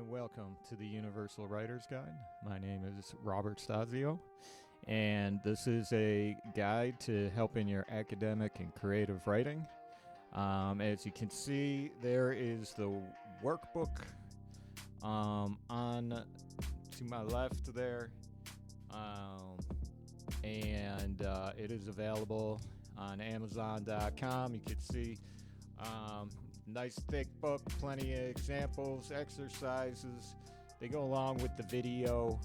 and welcome to the Universal Writer's Guide. My name is Robert Stasio, and this is a guide to helping your academic and creative writing. As you can see, there is the workbook on to my left there, and it is available on Amazon.com. You can see nice thick book, plenty of examples, exercises. They go along with the video.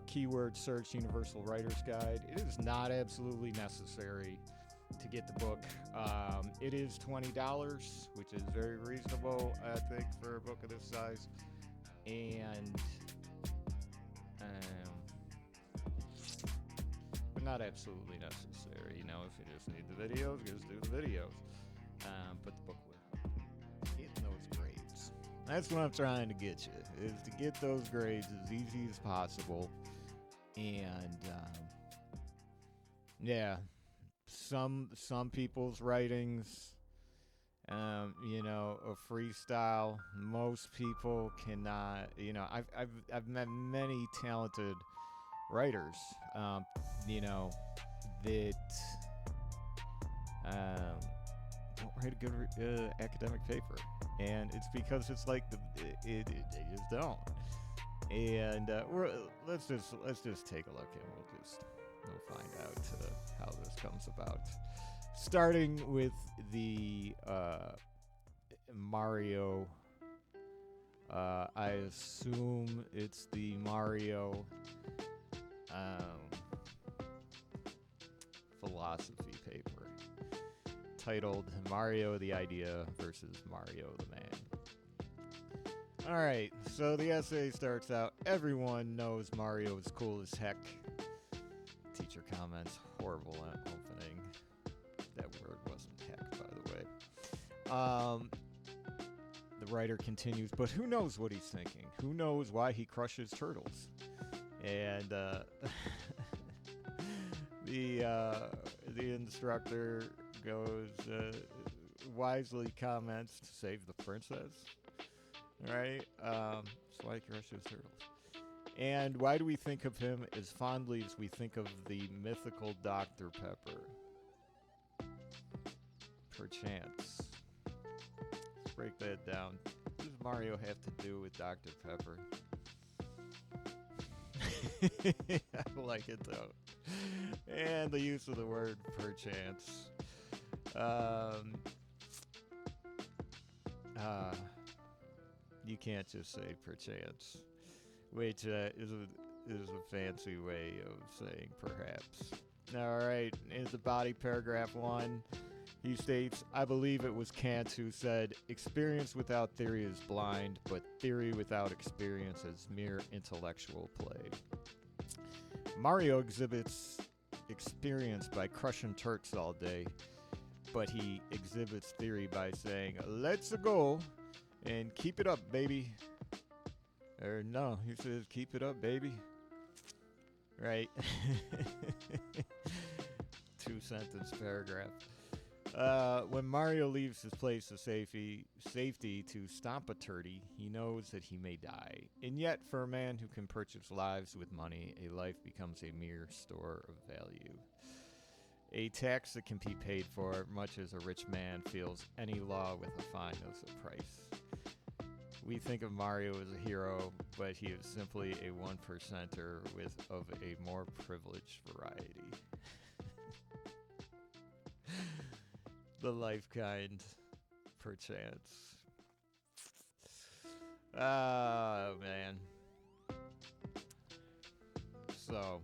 Keyword search Universal Writer's Guide. It is not absolutely necessary to get the book. It is $20, which is very reasonable, I think, for a book of this size. And but not absolutely necessary. You know, if you just need the videos, just do the videos. But the book will. Getting those grades. That's what I'm trying to get you, is to get those grades as easy as possible. And yeah, some people's writings, a freestyle. Most people cannot. I've met many talented writers, that don't write a good academic paper, and it's because it's like they just don't. And let's just take a look, and we'll find out how this comes about. Starting with the Mario. I assume it's the Mario philosophy paper, titled Mario the Idea versus Mario the Man. Alright, so the essay starts out, everyone knows Mario is cool as heck. Teacher comments, horrible opening. That word wasn't heck, by the way. The writer continues, but who knows what he's thinking? Who knows why he crushes turtles? And the instructor goes, wisely comments to save the princess, right? That's why he crushes turtles. And why do we think of him as fondly as we think of the mythical Dr. Pepper? Perchance. Let's break that down. What does Mario have to do with Dr. Pepper? I like it though. And the use of the word perchance. You can't just say perchance, which is a fancy way of saying perhaps. All right, in the body, paragraph 1, he states, I believe it was Kant who said, experience without theory is blind, but theory without experience is mere intellectual play. Mario exhibits experience by crushing turks all day, but he exhibits theory by saying, let's go and keep it up, baby. Or no, he says, keep it up, baby. Right? 2-sentence paragraph. When Mario leaves his place of safety to stomp a turdy, he knows that he may die. And yet, for a man who can purchase lives with money, a life becomes a mere store of value. A tax that can be paid for, much as a rich man feels any law with a fine as a price. We think of Mario as a hero, but he is simply a one-percenter of a more privileged variety. The life kind, perchance. Oh, man. So,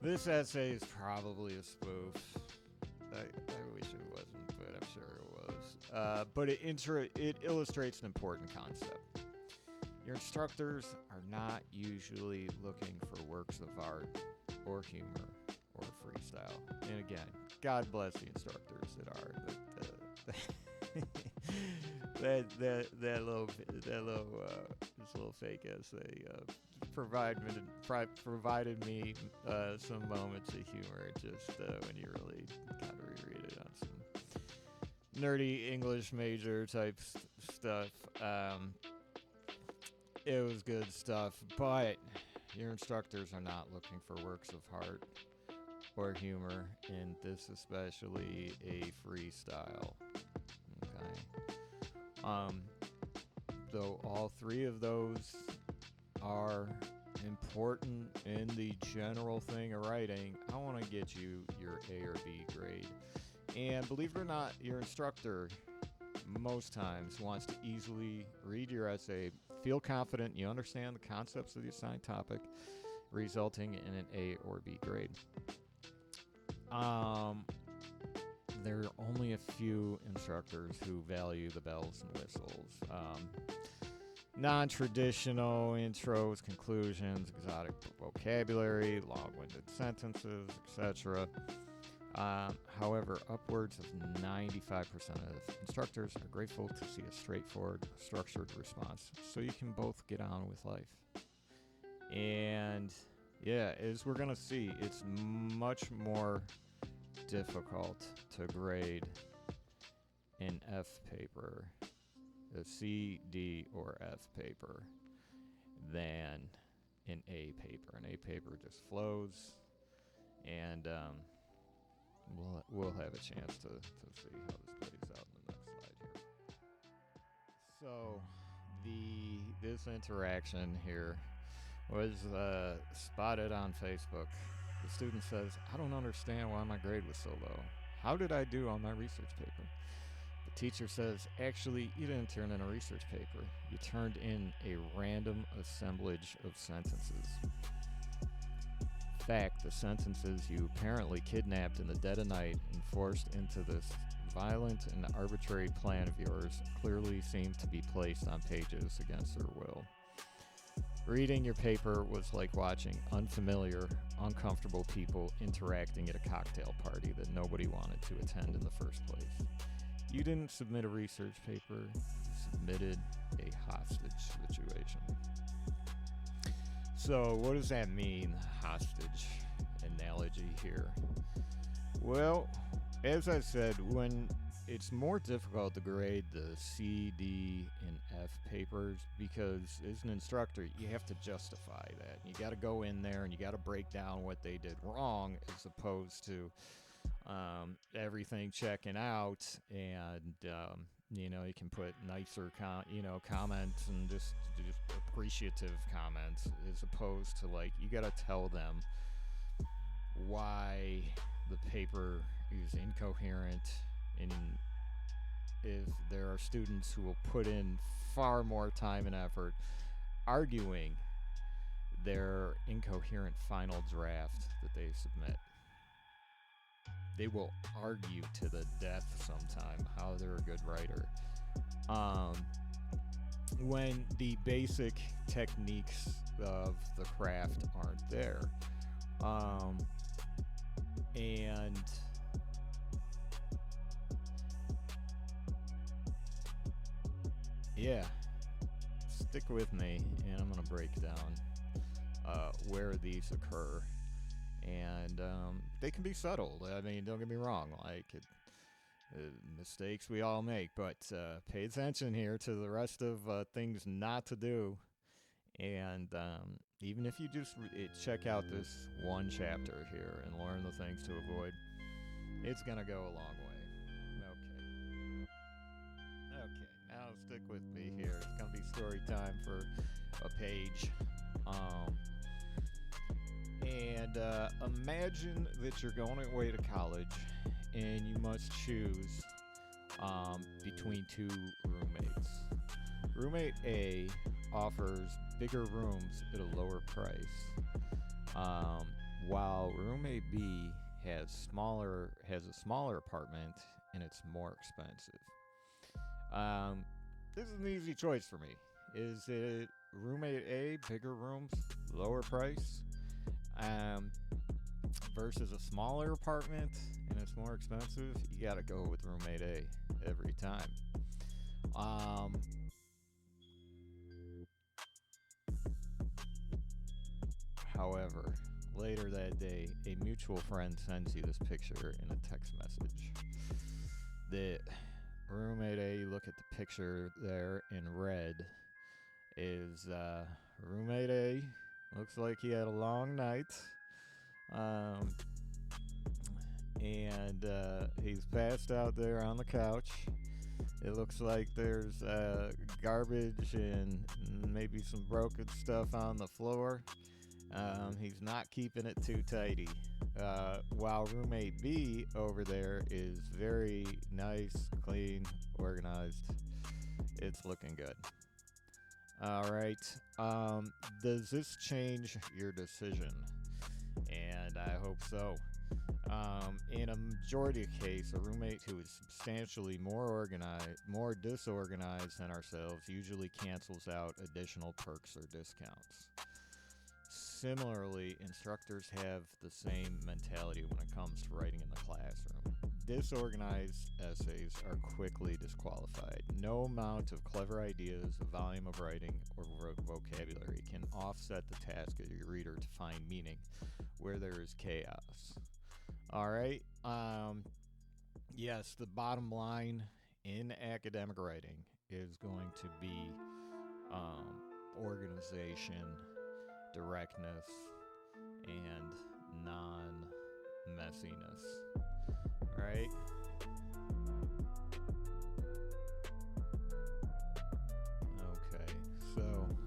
this essay is probably a spoof. I wish it wasn't, but I'm sure it was. But it illustrates an important concept. Your instructors are not usually looking for works of art or humor or freestyle. And again, God bless the instructors that are. That little fake essay provided me some moments of humor just when you really kind of reread it on some nerdy English major type stuff. It was good stuff, but your instructors are not looking for works of art or humor, in this especially a freestyle. Okay. Though all three of those are important in the general thing of writing, I want to get you your A or B grade. And believe it or not, your instructor most times wants to easily read your essay, feel confident you understand the concepts of the assigned topic, resulting in an A or B grade. There are only a few instructors who value the bells and whistles. Non-traditional intros, conclusions, exotic vocabulary, long-winded sentences, etc. However, upwards of 95% of instructors are grateful to see a straightforward, structured response so you can both get on with life. And yeah, as we're going to see, it's much more difficult to grade an F paper, a C, D, or F paper, than an A paper. An A paper just flows, and we'll have a chance to see how this plays out in the next slide here. So this interaction here was spotted on Facebook. The student says, "I don't understand why my grade was so low. How did I do on my research paper?" The teacher says, "Actually, you didn't turn in a research paper. You turned in a random assemblage of sentences. Fact, the sentences you apparently kidnapped in the dead of night and forced into this violent and arbitrary plan of yours clearly seem to be placed on pages against their will. Reading your paper was like watching unfamiliar, uncomfortable people interacting at a cocktail party that nobody wanted to attend in the first place. You didn't submit a research paper, you submitted a hostage situation." So what does that mean, hostage analogy here? Well, as I said, when it's more difficult to grade the C, D, and F papers because as an instructor, you have to justify that. You got to go in there and you got to break down what they did wrong as opposed to everything checking out, and you can put nicer comments and just appreciative comments, as opposed to like you got to tell them why the paper is incoherent. And if there are students who will put in far more time and effort arguing their incoherent final draft that they submit, they will argue to the death sometime how they're a good writer. When the basic techniques of the craft aren't there. And yeah, stick with me, and I'm going to break down where these occur. And they can be subtle. I mean, don't get me wrong, mistakes we all make, but pay attention here to the rest of things not to do. And even if you just check out this one chapter here and learn the things to avoid, it's going to go a long way. Okay, now stick with me here. It's going to be story time for a page. And imagine that you're going away to college and you must choose between two roommates. Roommate A offers bigger rooms at a lower price, while roommate B has a smaller apartment and it's more expensive. This is an easy choice for me. Is it roommate A, bigger rooms, lower price, versus a smaller apartment and it's more expensive? You gotta go with roommate A every time. However, later that day, a mutual friend sends you this picture in a text message that roommate A, you look at the picture there in red, is roommate A. Looks like he had a long night. Um, and he's passed out there on the couch. It looks like there's garbage and maybe some broken stuff on the floor. He's not keeping it too tidy. While roommate B over there is very nice, clean, organized. It's looking good. All right. Does this change your decision? And I hope so. In a majority of cases, a roommate who is substantially more disorganized than ourselves usually cancels out additional perks or discounts. Similarly, instructors have the same mentality when it comes to writing in the classroom. Disorganized essays are quickly disqualified. No amount of clever ideas, volume of writing, or vocabulary can offset the task of your reader to find meaning where there is chaos. All right. Yes, the bottom line in academic writing is going to be organization, directness, and non-messiness. Right? Okay, so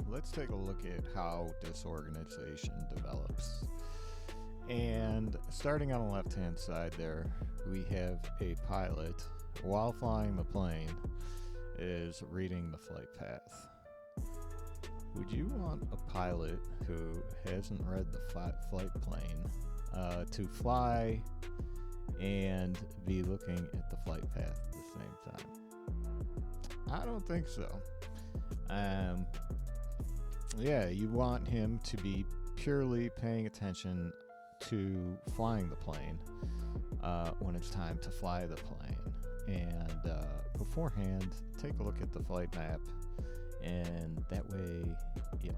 let's take a look at how disorganization develops. And starting on the left-hand side there, we have a pilot, while flying the plane, is reading the flight path. Would you want a pilot who hasn't read the flight plane to fly and be looking at the flight path at the same time? I don't think so. Yeah, you want him to be purely paying attention to flying the plane when it's time to fly the plane. And beforehand, take a look at the flight map, and that way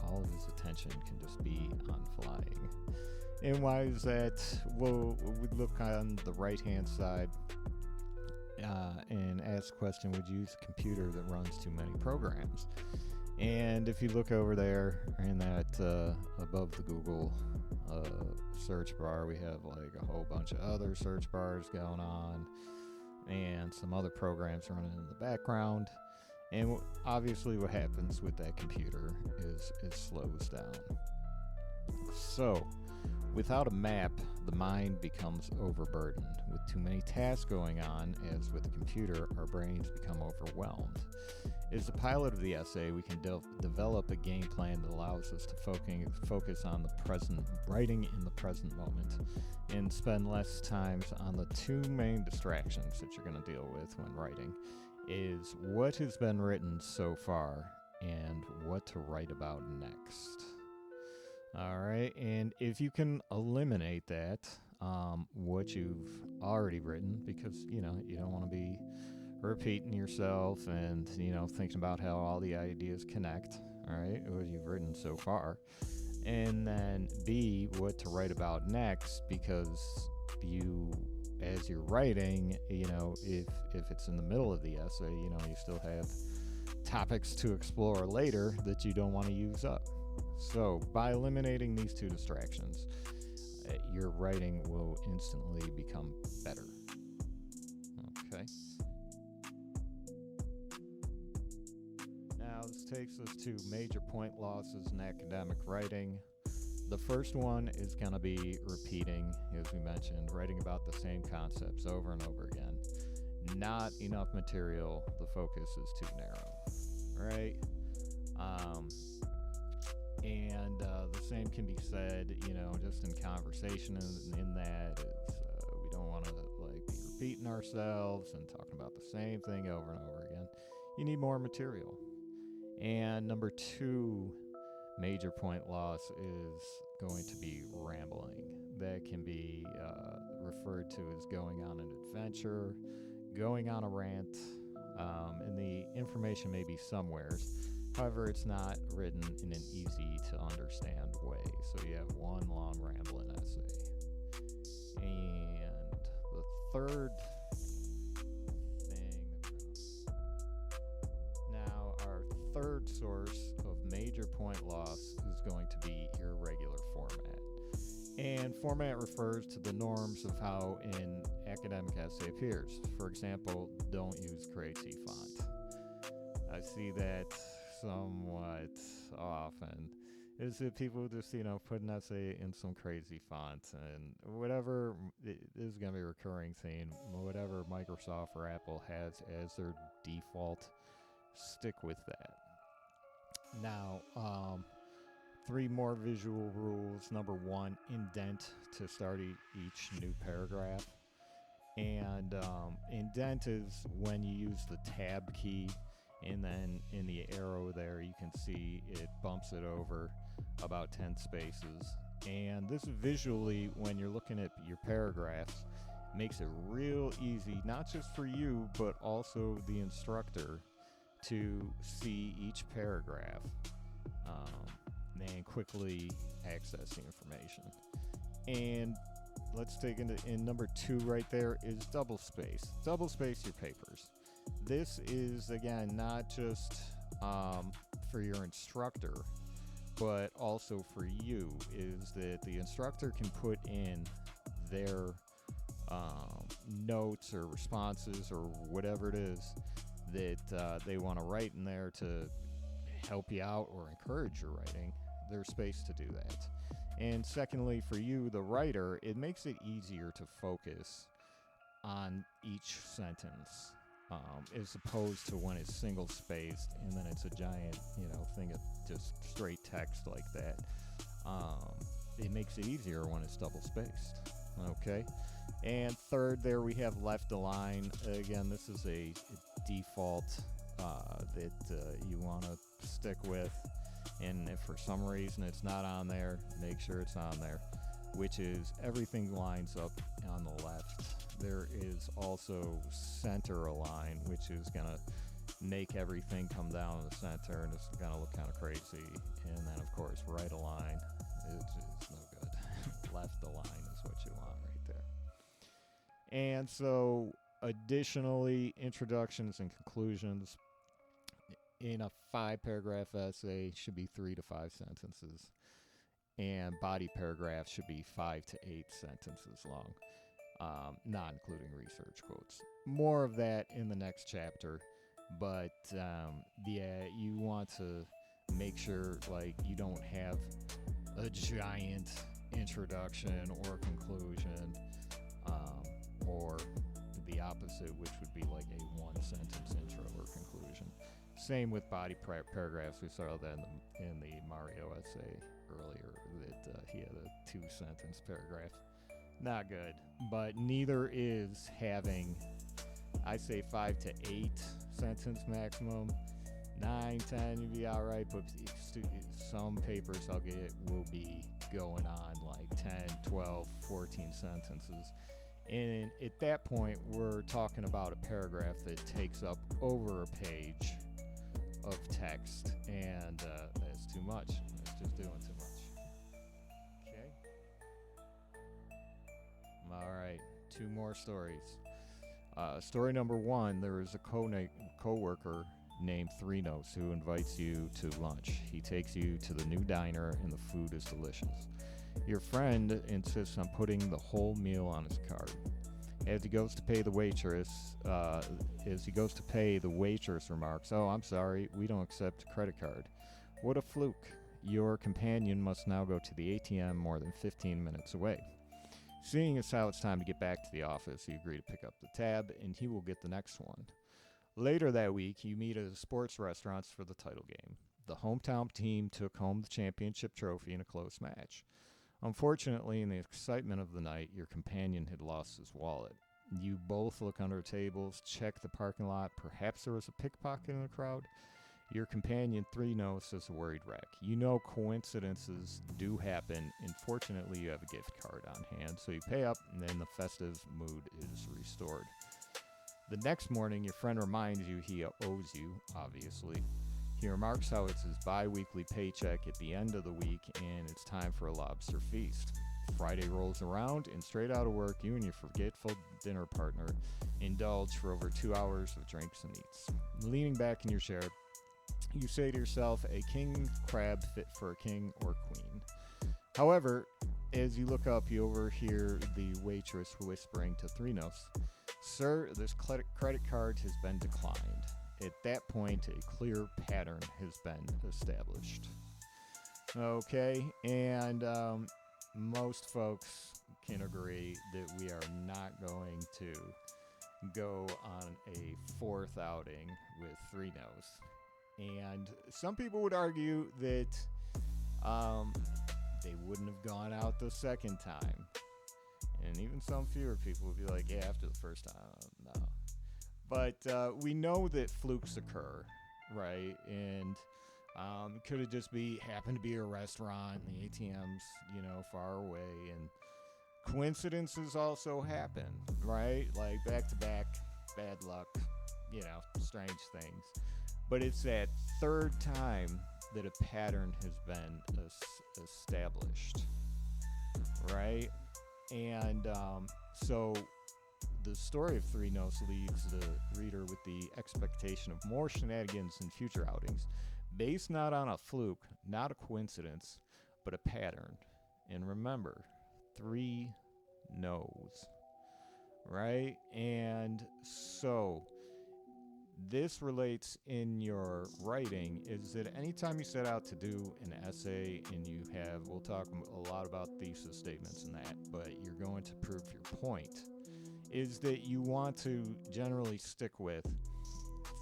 all of his attention can just be on flying. And why is that? Well, we look on the right-hand side and ask the question, would you use a computer that runs too many programs? And if you look over there in that above the Google search bar, we have like a whole bunch of other search bars going on and some other programs running in the background. And obviously what happens with that computer is it slows down. So without a map, the mind becomes overburdened. With too many tasks going on, as with the computer, our brains become overwhelmed. As the pilot of the essay, we can develop a game plan that allows us to focus on the present, writing in the present moment, and spend less time on the two main distractions that you're going to deal with when writing, is what has been written so far and what to write about next. All right, and if you can eliminate that, what you've already written, because you don't want to be repeating yourself and thinking about how all the ideas connect. All right, what you've written so far, and then B, what to write about next, because as you're writing, if it's in the middle of the essay, you still have topics to explore later that you don't want to use up. So by eliminating these two distractions, your writing will instantly become better. Okay. Now this takes us to major point losses in academic writing. The first one is going to be repeating, as we mentioned, writing about the same concepts over and over again. Not enough material, the focus is too narrow, right? And the same can be said, just in conversation in that is we don't want to be repeating ourselves and talking about the same thing over and over again. You need more material. And number two major point loss is going to be rambling. That can be referred to as going on an adventure, going on a rant, and the information may be somewheres. However, it's not written in an easy to understand way. So you have one long rambling essay. And the third thing third source of major point loss is going to be irregular format. And format refers to the norms of how an academic essay appears. For example, don't use crazy font. I see that somewhat often. Is that people just, put an essay in some crazy font and whatever this is going to be a recurring theme. Whatever Microsoft or Apple has as their default, stick with that. Now, 3 more visual rules. Number 1, indent to start each new paragraph. And indent is when you use the tab key, and then in the arrow there you can see it bumps it over about 10 spaces. And this visually, when you're looking at your paragraphs, makes it real easy, not just for you, but also the instructor, to see each paragraph and quickly access the information. And let's take in number 2 right there is double space. Double space your papers. This is, again, not just for your instructor, but also for you, is that the instructor can put in their notes or responses or whatever it is that they want to write in there to help you out or encourage your writing. There's space to do that. And secondly, for you, the writer, it makes it easier to focus on each sentence, as opposed to when it's single spaced and then it's a giant, thing of just straight text like that. It makes it easier when it's double spaced. Okay. And third, there we have left align. Again, this is a default that you want to stick with. And if for some reason it's not on there, make sure it's on there, which is everything lines up on the left. There is also center align, which is going to make everything come down to the center, and it's going to look kind of crazy. And then, of course, right align is no good. Left align is what you want right there. And so, additionally, introductions and conclusions in a 5-paragraph essay should be 3 to 5 sentences, and body paragraphs should be 5 to 8 sentences long, not including research quotes. More of that in the next chapter, but you want to make sure you don't have a giant introduction or conclusion, or the opposite, which would be like a 1-sentence intro or conclusion. Same with body paragraphs. We saw that in the Mario essay earlier, that he had a 2-sentence paragraph. Not good. But neither is having, I say, 5 to 8 sentence maximum. 9, 10, you'd be all right, but some papers I'll get will be going on like 10, 12, 14 sentences. And at that point, we're talking about a paragraph that takes up over a page of text, and that's too much. It's just doing too much. Okay. All right, 2 more stories. Story number 1, there is a co-worker named Three Notes who invites you to lunch. He takes you to the new diner, and the food is delicious. Your friend insists on putting the whole meal on his card. As he goes to pay the waitress, remarks, "Oh, I'm sorry, we don't accept a credit card." What a fluke. Your companion must now go to the ATM more than 15 minutes away. Seeing as how it's time to get back to the office, you agree to pick up the tab, and he will get the next one. Later that week, you meet at a sports restaurant for the title game. The hometown team took home the championship trophy in a close match. Unfortunately, in the excitement of the night, your companion had lost his wallet. You both look under tables, check the parking lot. Perhaps there was a pickpocket in the crowd. Your companion, Three Notes, is a worried wreck. You know coincidences do happen, and fortunately you have a gift card on hand, so you pay up, and then the festive mood is restored. The next morning, your friend reminds you he owes you, obviously. He remarks how it's his bi-weekly paycheck at the end of the week, and it's time for a lobster feast. Friday rolls around, and straight out of work, you and your forgetful dinner partner indulge for over 2 hours of drinks and eats. Leaning back in your chair, you say to yourself, a king crab fit for a king or queen. However, as you look up, you overhear the waitress whispering to Threenos, "Sir, this credit card has been declined." At that point, a clear pattern has been established. Okay, and most folks can agree that we are not going to go on a fourth outing with Threenos. And some people would argue that they wouldn't have gone out the second time. And even some fewer people would be like, yeah, after the first time, no. But we know that flukes occur, right? And it could have just happened to be a restaurant, and the ATM's, far away. And coincidences also happen, right? Like back-to-back, bad luck, strange things. But it's that third time that a pattern has been established, right? And so the story of Threenos leaves the reader with the expectation of more shenanigans in future outings, based not on a fluke, not a coincidence, but a pattern. And remember, 3 no's, right? And so this relates in your writing is that anytime you set out to do an essay and we'll talk a lot about thesis statements and that, but you're going to prove your point, is that you want to generally stick with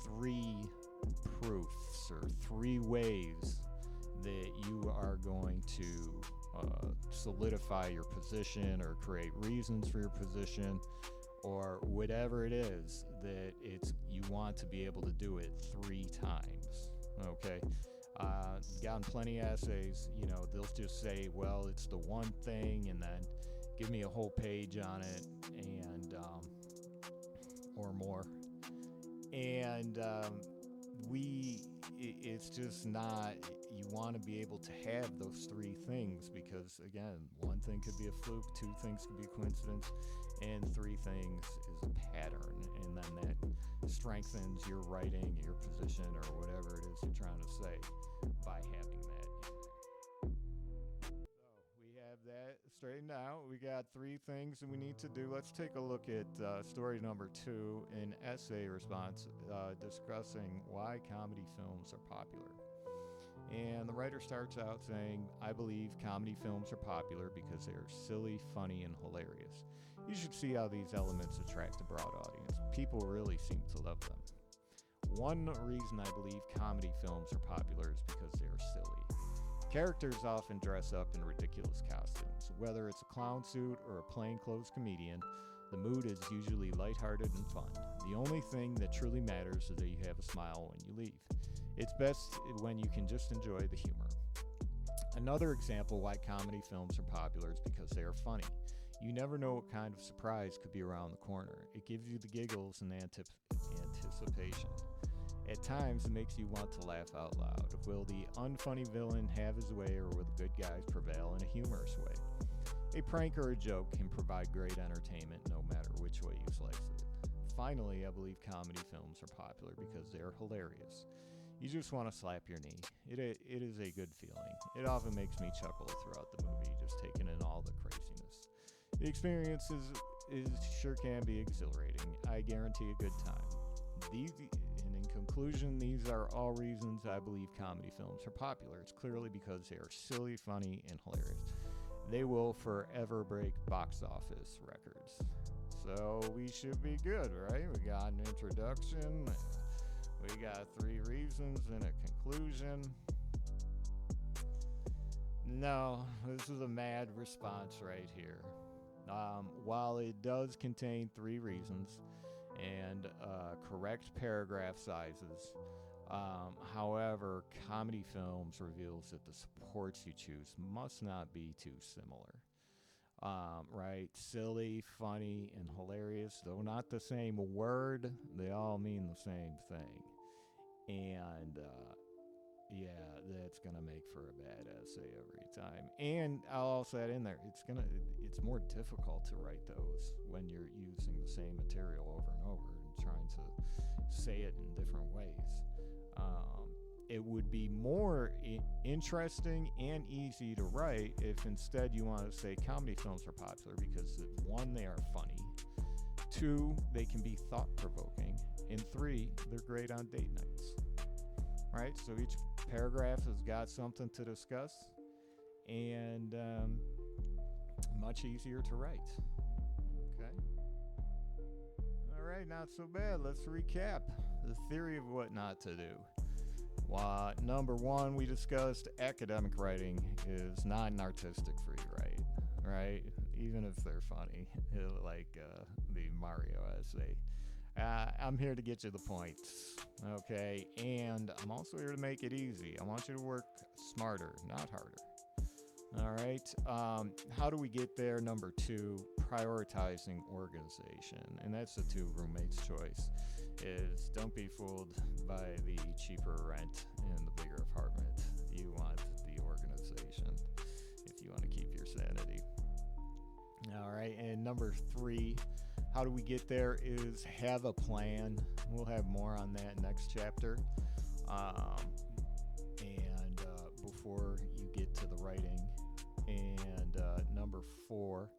3 proofs or 3 ways that you are going to solidify your position or create reasons for your position, or whatever it is that you want to be able to do it 3 times. Okay, gotten plenty of essays. They'll just say, well, it's the one thing, and then give me a whole page on it, and or more. And it's just not. You want to be able to have those 3 things because, again, one thing could be a fluke, 2 things could be a coincidence, and 3 things is a pattern. And then that strengthens your writing, your position, or whatever it is you're trying to say by having that in there. So we have that straightened out. We got 3 things that we need to do. Let's take a look at story number 2, an essay response discussing why comedy films are popular. And the writer starts out saying, "I believe comedy films are popular because they are silly, funny, and hilarious. You should see how these elements attract a broad audience. People really seem to love them. One reason I believe comedy films are popular is because they are silly. Characters often dress up in ridiculous costumes. Whether it's a clown suit or a plainclothes comedian, the mood is usually lighthearted and fun. The only thing that truly matters is that you have a smile when you leave. It's best when you can just enjoy the humor." Another example why comedy films are popular is because they are funny. You never know what kind of surprise could be around the corner. It gives you the giggles and anticipation. At times, it makes you want to laugh out loud. Will the unfunny villain have his way, or will the good guys prevail in a humorous way? A prank or a joke can provide great entertainment no matter which way you slice it. Finally, I believe comedy films are popular because they are hilarious. You just want to slap your knee. It is a good feeling. It often makes me chuckle throughout the movie, just taking in all the craziness. The experience is sure can be exhilarating. I guarantee a good time. And in conclusion, these are all reasons I believe comedy films are popular. It's clearly because they are silly, funny, and hilarious. They will forever break box office records. So we should be good, right? We got an introduction. We got 3 reasons and a conclusion. No, this is a mad response right here. While it does contain 3 reasons and correct paragraph sizes, however, comedy films reveals that the supports you choose must not be too similar. Right? Silly, funny, and hilarious, though not the same word, they all mean the same thing. And yeah, that's gonna make for a bad essay every time. And I'll also add in there, it's more difficult to write those when you're using the same material over and over and trying to say it in different ways. It would be more interesting and easy to write if instead you want to say comedy films are popular because one, they are funny, two, they can be thought-provoking, and three, they're great on date nights. Right? So each paragraph has got something to discuss and much easier to write. Okay? All right, not so bad. Let's recap the theory of what not to do. Number one, we discussed academic writing is not an artistic free write, right? Even if they're funny, like the Mario essay. I'm here to get you the points, okay? And I'm also here to make it easy. I want you to work smarter, not harder. All right. How do we get there? Number two, prioritizing organization. And that's the two roommates' choice. Is don't be fooled by the cheaper rent in the bigger apartment. You want the organization if you want to keep your sanity. All right. And number three, how do we get there is have a plan. We'll have more on that next chapter. And before you get to the writing. And number four,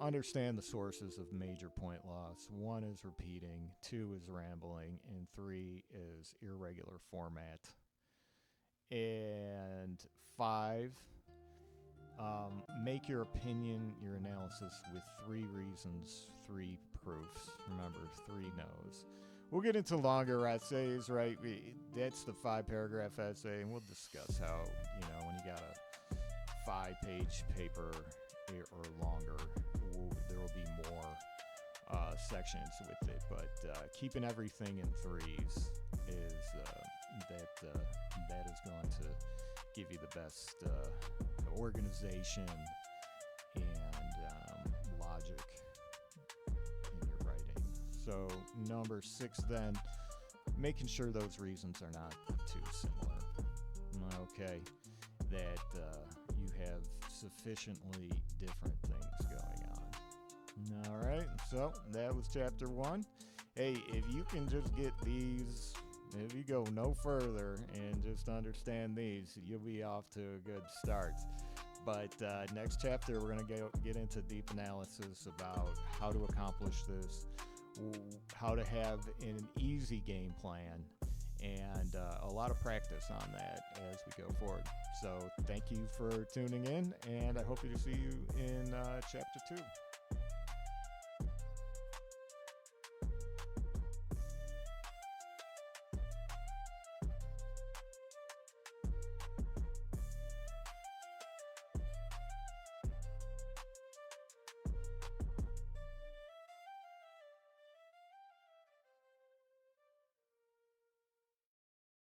understand the sources of major point loss. One is repeating, two is rambling, and three is irregular format. And five, make your opinion, your analysis with three reasons, three proofs. Remember, three no's. We'll get into longer essays, right? That's the 5-paragraph essay, and we'll discuss how, when you got a 5-page paper or longer, there will be more sections with it. But keeping everything in threes is that is going to give you the best organization and logic in your writing. So number 6 then, making sure those reasons are not too similar. Okay, that you have sufficiently different things going on. All right, so that was chapter 1. Hey, if you can just get these, if you go no further and just understand these, you'll be off to a good start. But next chapter, we're going to get into deep analysis about how to accomplish this, how to have an easy game plan, and a lot of practice on that as we go forward. So thank you for tuning in, and I hope to see you in chapter 2.